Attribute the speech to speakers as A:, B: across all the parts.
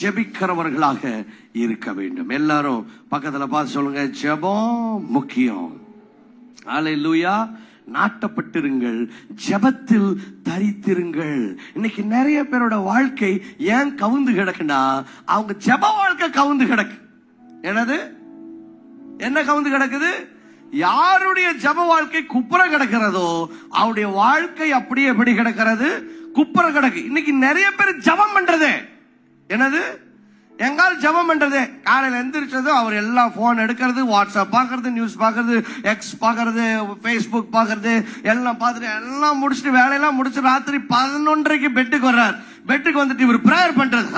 A: ஜெபிக்கிறவர்களாக இருக்க வேண்டும். எல்லாரும் பக்கத்துல பார்த்து சொல்லுங்க, ஜெபம் முக்கியம். அல்லேலூயா. நாட்டப்பட்டிருங்கள், ஜெபத்தில் தரித்திருங்கள். இன்னைக்கு நிறைய பேரோட வாழ்க்கை ஏன் கவுந்து கிடக்குன்னா, அவங்க ஜெப வாழ்க்கை கவுந்து கிடக்கு. என்னது என்ன கவுந்து கிடக்குது? யாருடைய ஜெப வாழ்க்கை குப்புற கிடக்கிறதோ அவருடைய வாழ்க்கை அப்படியே எப்படி கிடக்கிறது? குப்புற கிடக்கு. இன்னைக்கு நிறைய பேர் ஜெபம் பண்றதே என்னது? எங்கால் ஜெபம் பண்றது. காலையில் எந்திரிச்சதும் அவர் எல்லாம் போன் எடுக்கிறது, வாட்ஸ்அப் பாக்குறது, நியூஸ் பாக்குறது, எக்ஸ் பாக்குறது, பேஸ்புக் பாக்குறது, எல்லாம் பார்த்துட்டு எல்லாம் முடிச்சுட்டு வேலையெல்லாம் முடிச்சு ராத்திரி 11:30 பெட்டுக்கு வர்றார். பெட்டுக்கு வந்துட்டு இவர் பிரேயர் பண்றது.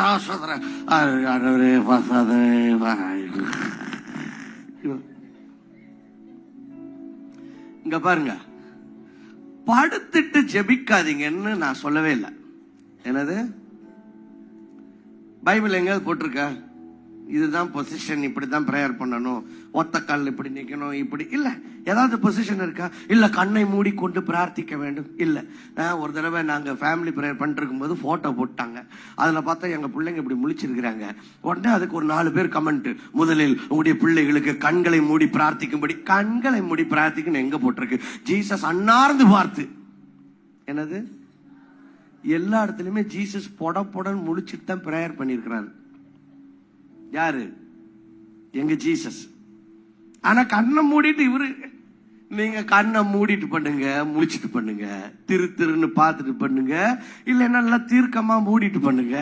A: இங்க பாருங்க, படுத்துட்டு ஜெபிக்காதீங்கன்னு நான் சொல்லவே இல்லை. என்னது? பைபிள் எங்கேயாவது போட்டிருக்க இதுதான் பொசிஷன், இப்படிதான் பிரேயர் பண்ணணும், ஒத்த கால் இப்படி நிக்கணும், இப்படி இல்ல. ஏதாவது பொசிஷன் இருக்கா? இல்ல. கண்ணை மூடிக்கொண்டு பிரார்த்திக்க வேண்டும். இல்ல. ஒரு தடவை நாங்க ஃபேமிலி பிரேயர் பண்ணிட்டு இருக்கும்போது போட்டோ போட்டாங்க. அதுல பார்த்தா எங்க பிள்ளைங்க இப்படி முழிச்சிருக்கிறாங்க. உடனே அதுக்கு ஒரு 4 பேர் கமெண்ட், முதலில் உங்களுடைய பிள்ளைகளுக்கு கண்களை மூடி பிரார்த்திக்கும்படி. கண்களை மூடி பிரார்த்திக்குன்னு எங்க போட்டிருக்கு? ஜீசஸ் அன்னார்ந்து பார்த்து. என்னது? எல்லா இடத்துலயுமே ஜீசஸ் பொடன்னு முடிச்சுட்டு தான் பிரேயர் பண்ணிருக்கிறாரு. யாரு? எங்க ஜீசஸ். ஆனா கண்ணை மூடிட்டு இவரு. நீங்க கண்ணை மூடிட்டு பண்ணுங்க, முடிச்சிட்டு பண்ணுங்க, திருன்னு பார்த்துட்டு பண்ணுங்க, இல்ல நல்லா தீர்க்கமா மூடிட்டு பண்ணுங்க.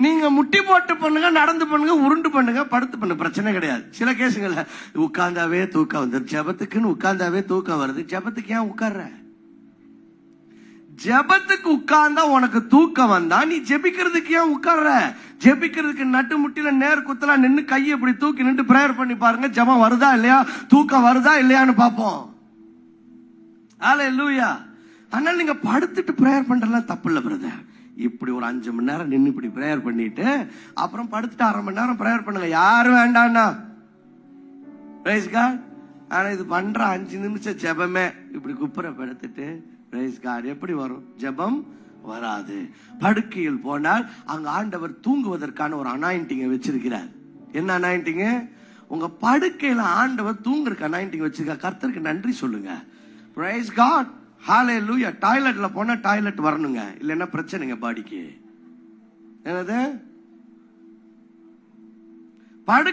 A: நீங்க முட்டி போட்டு பண்ணுங்க, நடந்து பண்ணுங்க, உருண்டு பண்ணுங்க, படுத்து பண்ணுங்க, பிரச்சனை கிடையாது. சில கேசுங்கள உட்கார்ந்தாவே தூக்கம் வந்து, ஜெபத்துக்குன்னு உட்கார்ந்தாவே தூக்கம் வருது. ஜெபத்துக்கு ஏன் உட்கார்ற? ஜெபத்துக்கு உட்கார்ந்தா உனக்கு தூக்கம் வந்தா நீ ஜெபிக்கிறதுக்கு ஏன் உட்கார்ற? ஜெபிக்கிறதுக்கு நட்டு முட்டில நேர் குத்தலா நின்று கையை இப்படி தூக்கி நின்று பிரேயர் பண்ணி பாருங்க. ஜெபம் வருதா இல்லையா, தூக்கம் வருதா இல்லையான்னு பாப்போம். அல்லேலூயா. அதனால நீங்க படுத்துட்டு பிரேயர் பண்றதுலாம் தப்பு இல்ல பிரதர். இப்படி ஒரு 5 மணி நேரம் நின்று இப்படி பிரேயர் பண்ணிட்டு அப்புறம் படுத்துட்டு 1/2 மணி நேரம் பிரேயர் பண்ணுங்க. யாரும் வேண்டாம்னா பிரைஸ் காட். ஆனா இது பண்ற 5 நிமிஷம் ஜெபமே இப்படி குப்புற படுத்துட்டு பிரைஸ் காட் எப்படி வரும்? ஜெபம் வராது. படுக்கையில் போனால் அங்க ஆண்டவர் தூங்குவதற்கான ஒரு அனாயிண்டிங்கை வச்சிருக்கிறார். என்ன அனாயிண்டிங்? உங்க படுக்கையில ஆண்டவர் தூங்குறதுக்கு அனாயிண்டிங் வச்சிருக்கார். கர்த்தருக்கு நன்றி சொல்லுங்க. Price God. ஹalleluya. டாய்லெட்ல போனா டாய்லெட் வரணுங்க, இல்லைன்னா பிரச்சனைங்க பாடிக்கு. என்னது? படுக்கை